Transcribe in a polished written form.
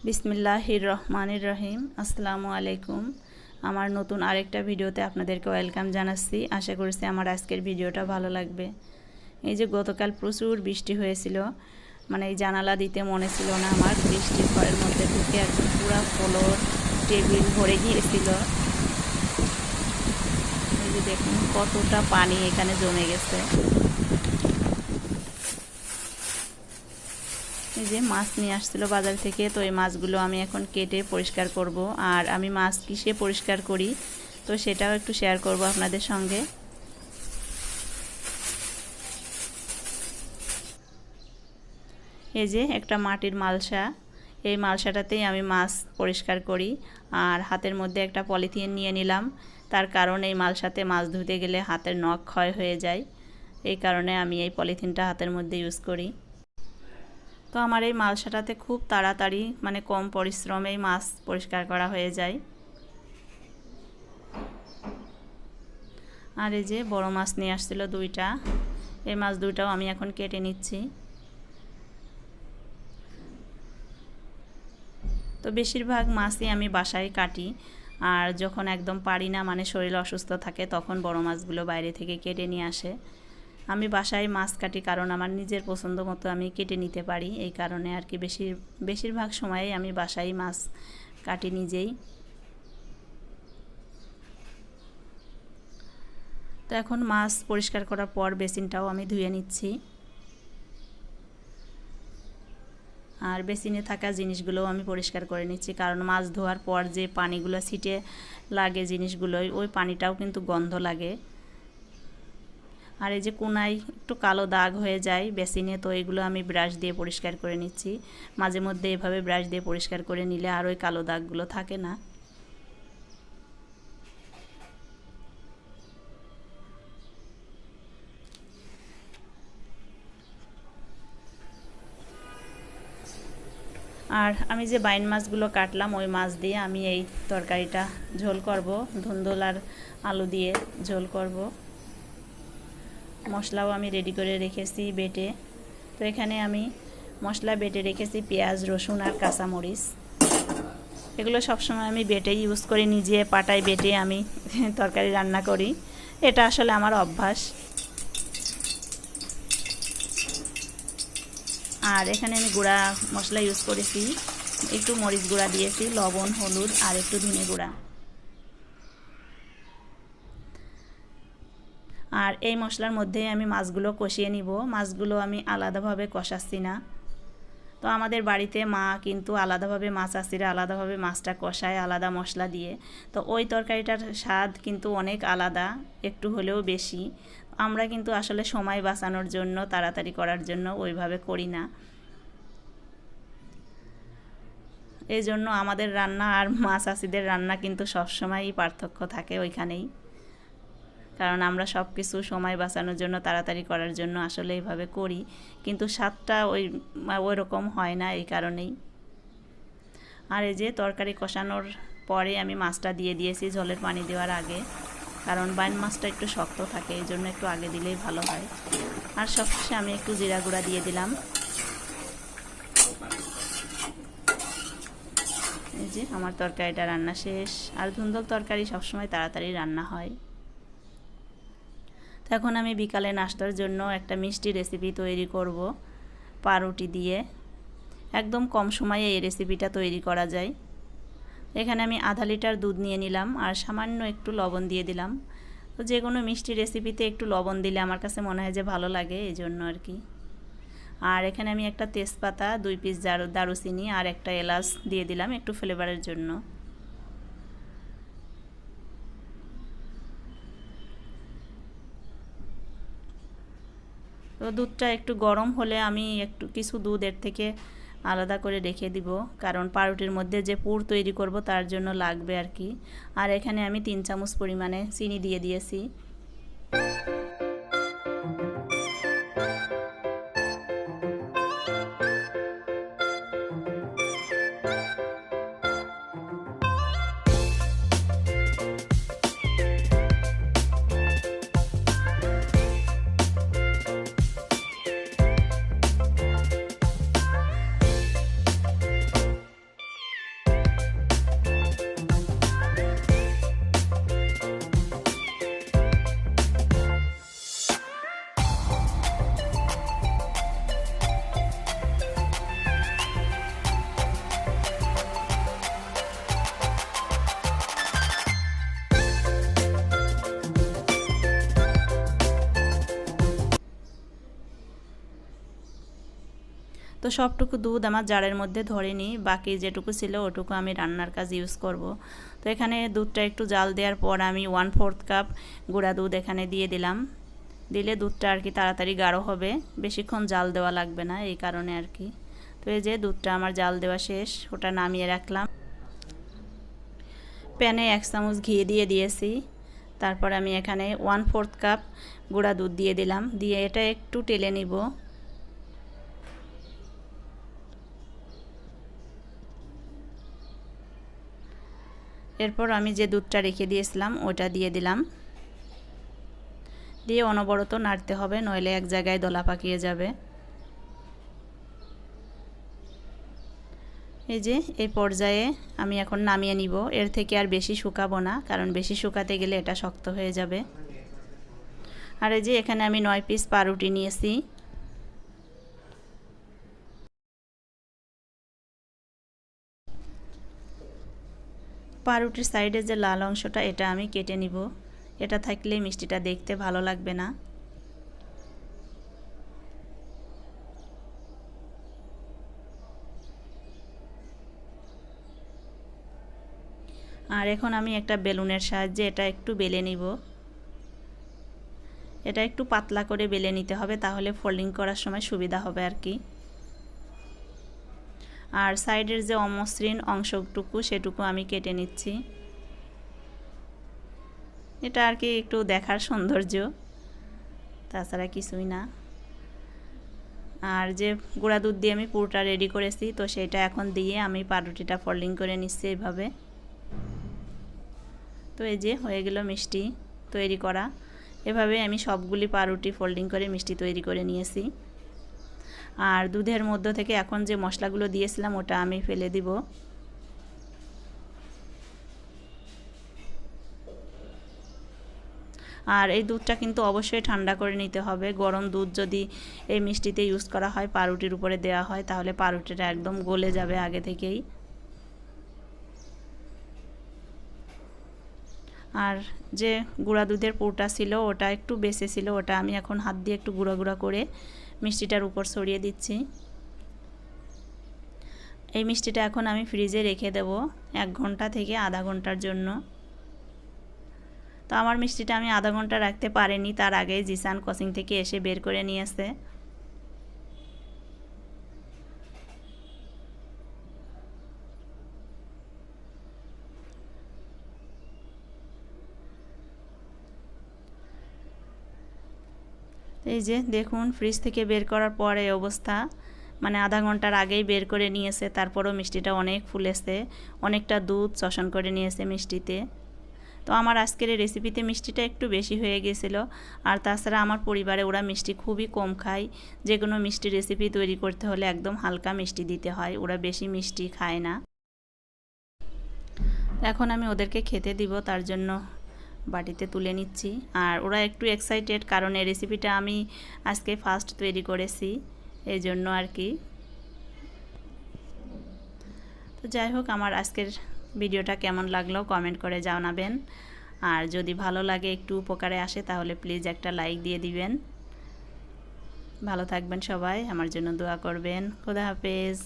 বিসমিল্লাহির রহমানির রহিম। আসসালামু আলাইকুম। আমার নতুন আরেকটা ভিডিওতে আপনাদেরকে ওয়েলকাম জানাচ্ছি। আশা করছি আমার আজকের ভিডিওটা ভালো লাগবে। এই যে গতকাল প্রচুর বৃষ্টি হয়েছিল, মানে এই জানালা দিতে মনে ছিল না আমার, বৃষ্টির ঘরের মধ্যে ঢুকে একদম পুরো ফ্লোর টেবিল ভরে গিয়েছিল। এই যে দেখুন কতটা পানি এখানে জমে গেছে। এই যে মাছ নিয়ে আসছিল বাজার থেকে, তো এই মাছগুলো আমি এখন কেটে পরিষ্কার করব। আর আমি মাছ কিসে পরিষ্কার করি তো সেটাও একটু শেয়ার করব আপনাদের সঙ্গে। এই যে একটা মাটির মালসা, এই মালসাটাতেই আমি মাছ পরিষ্কার করি। আর হাতের মধ্যে একটা পলিথিন নিয়ে নিলাম, তার কারণ এই মালসাতে মাছ ধুতে গেলে হাতের নখ ক্ষয় হয়ে যায়, এই কারণে আমি এই পলিথিনটা হাতের মধ্যে ইউজ করি। তো আমার এই মালসাটাতে খুব তাড়াতাড়ি, মানে কম পরিশ্রমেই মাছ পরিষ্কার করা হয়ে যায়। আর এই যে বড় মাছ নিয়ে আসছিল দুইটা, এই মাছ দুইটাও আমি এখন কেটে নিচ্ছি। তো বেশিরভাগ মাছই আমি বাসায় কাটি, আর যখন একদম পারি না, মানে শরীর অসুস্থ থাকে, তখন বড় মাছগুলো বাইরে থেকে কেটে নিয়ে আসে। আমি বাসায় মাছ কাটি কারণ আমার নিজের পছন্দ মতো আমি কেটে নিতে পারি, এই কারণে আর কি বেশিরভাগ সময়ে আমি বাসায় মাছ কাটি নিজেই। তো এখন মাছ পরিষ্কার করার পর বেসিনটাও আমি ধুয়ে নিচ্ছি। আর বেসিনে থাকা জিনিসগুলোও আমি পরিষ্কার করে নিচ্ছি, কারণ মাছ ধোয়ার পর যে পানিগুলো ছিটে লাগে জিনিসগুলোই, ওই পানিটাও কিন্তু গন্ধ লাগে। আর এই যে কোনায় একটু কালো দাগ হয়ে যায় বেসিনে, তো এগুলো আমি ব্রাশ দিয়ে পরিষ্কার করে নিচ্ছি। মাঝে মধ্যে এভাবে ব্রাশ দিয়ে পরিষ্কার করে নিলে আর ওই কালো দাগগুলো থাকে না। আর আমি যে বাইন মাছগুলো কাটলাম, ওই মাছ দিয়ে আমি এই তরকারিটা ঝোল করব, ধুন্দুল আর আলু দিয়ে ঝোল করব। মশলাও আমি রেডি করে রেখেছি বেটে। তো এখানে আমি মশলা বেটে রেখেছি পেঁয়াজ, রসুন আর কাঁচামরিচ। এগুলো সবসময় আমি বেটে ইউজ করি, নিজে পাটায় বেটে আমি তরকারি রান্না করি, এটা আসলে আমার অভ্যাস। আর এখানে আমি গুঁড়া মশলা ইউজ করেছি, একটু মরিচ গুঁড়া দিয়েছি, লবণ, হলুদ আর একটু ধনে গুঁড়া। আর এই মশলার মধ্যে আমি মাছগুলো কষিয়ে নিব। মাছগুলো আমি আলাদাভাবে কষাচ্ছি না। তো আমাদের বাড়িতে মা কিন্তু আলাদাভাবে মাছ আসিরা আলাদাভাবে মাছটা কষায় আলাদা মশলা দিয়ে, তো ওই তরকারিটার স্বাদ কিন্তু অনেক আলাদা, একটু হলেও বেশি। আমরা কিন্তু আসলে সময় বাঁচানোর জন্য, তাড়াতাড়ি করার জন্য ওইভাবে করি না। এই জন্য আমাদের রান্না আর মাছ আসিদের রান্না কিন্তু সবসময়ই পার্থক্য থাকে ওইখানেই, কারণ আমরা সব কিছু সময় বাঁচানোর জন্য, তাড়াতাড়ি করার জন্য আসলে এইভাবে করি, কিন্তু স্বাদটা ওই রকম হয় না, এই কারণেই। আর এই যে তরকারি কষানোর পরে আমি মাছটা দিয়ে দিয়েছি ঝোলের পানি দেওয়ার আগে, কারণ বাইন মাছটা একটু শক্ত থাকে, এই জন্য একটু আগে দিলেই ভালো হয়। আর সবশেষে আমি একটু জিরা গুঁড়া দিয়ে দিলাম। এই যে আমার তরকারিটা রান্না শেষ। আর ধুন্দুল তরকারি সবসময় তাড়াতাড়ি রান্না হয়। এখন আমি বিকালে নাস্তার জন্য একটা মিষ্টি রেসিপি তৈরি করব পাউরুটি দিয়ে। একদম কম সময়ে এই রেসিপিটা তৈরি করা যায়। এখানে আমি আধা লিটার দুধ নিয়ে নিলাম আর সামান্য একটু লবণ দিয়ে দিলাম। তো যে কোনো মিষ্টি রেসিপিতে একটু লবণ দিলে আমার কাছে মনে হয় যে ভালো লাগে, এই জন্য আর কি। আর এখানে আমি একটা তেজপাতা, 2 পিস দারুচিনি আর একটা এলাচ দিয়ে দিলাম একটু ফ্লেভারের জন্য। তো দুধটা একটু গরম হলে আমি একটু কিছু দুধ এর থেকে আলাদা করে রেখে দিব, কারণ পাউরুটির মধ্যে যে পুর তৈরি করব তার জন্য লাগবে আর কি। আর এখানে আমি 3 চামচ পরিমাণে চিনি দিয়ে দিয়েছি। তো সবটুকু দুধ আমার জারের মধ্যে ধরেনি, বাকি যেটুকু ছিল ওটুকু আমি রান্নার কাজ ইউজ করব। তো এখানে দুধটা একটু জাল দেওয়ার পর আমি 1/4 কাপ গুঁড়া দুধ এখানে দিয়ে দিলাম। দিলে দুধটা আর কি তাড়াতাড়ি গাঢ় হবে, বেশিক্ষণ জাল দেওয়া লাগবে না, এই কারণে আর কি। তো এই যে দুধটা আমার জাল দেওয়া শেষ, ওটা নামিয়ে রাখলাম। প্যানে 1 চামচ ঘি দিয়ে দিয়েছি। তারপর আমি এখানে 1/4 কাপ গুঁড়া দুধ দিয়ে দিলাম, দিয়ে এটা একটু টেলে নিব। এরপর আমি যে দুধটা রেখে দিয়েছিলাম ওটা দিয়ে দিলাম, দিয়ে অনবরত নাড়তে হবে, নইলে এক জায়গায় দলা পাকিয়ে যাবে। এই যে এই পর্যায়ে আমি এখন নামিয়ে নিব, এর থেকে আর বেশি শুকাবো না, কারণ বেশি শুকাতে গেলে এটা শক্ত হয়ে যাবে। আর এই যে এখানে আমি 9 পিস পাউরুটি নিয়েছি। পাউরুটির সাইডে যে লাল অংশটা এটা আমি কেটে নিব, এটা থাকলে মিষ্টিটা দেখতে ভালো লাগবে না। আর এখন আমি একটা বেলুনের সাহায্যে এটা একটু বেলে নিব। এটা একটু পাতলা করে বেলে নিতে হবে, তাহলে ফোল্ডিং করার সময় সুবিধা হবে আর কি। আর সাইডের যে অমসৃণ অংশটুকু সেটুকু আমি কেটে নিচ্ছি। এটা আর কি একটু দেখার সৌন্দর্য, তাছাড়া কিছুই না। আর যে গুঁড়া দুধ দিয়ে আমি পুরোটা রেডি করেছি, তো সেটা এখন দিয়ে আমি পাউরুটিটা ফোল্ডিং করে নিচ্ছি এইভাবে। তো এই যে হয়ে গেল মিষ্টি তৈরি করা। এভাবে আমি সবগুলি পাউরুটি ফোল্ডিং করে মিষ্টি তৈরি করে নিয়েছি। আর দুধের মধ্য থেকে এখন যে মশলাগুলো দিয়েছিলাম ওটা আমি ফেলে দিব। আর এই দুধটা কিন্তু অবশ্যই ঠান্ডা করে নিতে হবে। গরম দুধ যদি এই মিষ্টিতে ইউজ করা হয়, পাউরুটির উপরে দেওয়া হয়, তাহলে পাউরুটিটা একদম গলে যাবে আগে থেকেই। আর যে গুঁড়া দুধের পুরটা ছিল ওটা একটু বেঁচে ছিল, ওটা আমি এখন হাত দিয়ে একটু গুঁড়া গুঁড়া করে মিষ্টিটার উপর ছড়িয়ে দিচ্ছি। এই মিষ্টিটা এখন আমি ফ্রিজে রেখে দেব 1 ঘন্টা থেকে আধা ঘন্টার জন্য। তো আমার মিষ্টিটা আমি আধা ঘন্টা রাখতে পারিনি, তার আগেই জিসান কোচিং থেকে এসে বের করে নিয়ে আসে। এই যে দেখুন, ফ্রিজ থেকে বের করার পর এই অবস্থা, মানে আধা ঘন্টার আগেই বের করে নিয়েছে, তারপরও মিষ্টিটা অনেক ফুলেছে, অনেকটা দুধ শোষণ করে নিয়েছে মিষ্টিতে। তো আমার আজকের এই রেসিপিতে মিষ্টিটা একটু বেশি হয়ে গেছিল। আর তাছাড়া আমার পরিবারে ওরা মিষ্টি খুবই কম খায়, যে কোনো মিষ্টি রেসিপি তৈরি করতে হলে একদম হালকা মিষ্টি দিতে হয়, ওরা বেশি মিষ্টি খায় না। এখন আমি ওদেরকে খেতে দিব, তার জন্য বাটিতে তুলে নিচ্ছি। আর ওরা একটু এক্সাইটেড, কারণ এই রেসিপিটা আমি আজকে ফার্স্ট তৈরি করেছি, এই জন্য আর কি। তো যাই হোক, আমার আজকের ভিডিওটা কেমন লাগলো কমেন্ট করে জানাবেন। আর যদি ভালো লাগে, একটু উপকারে আসে, তাহলে প্লিজ একটা লাইক দিয়ে দিবেন। ভালো থাকবেন সবাই, আমার জন্য দোয়া করবেন। খোদা হাফেজ।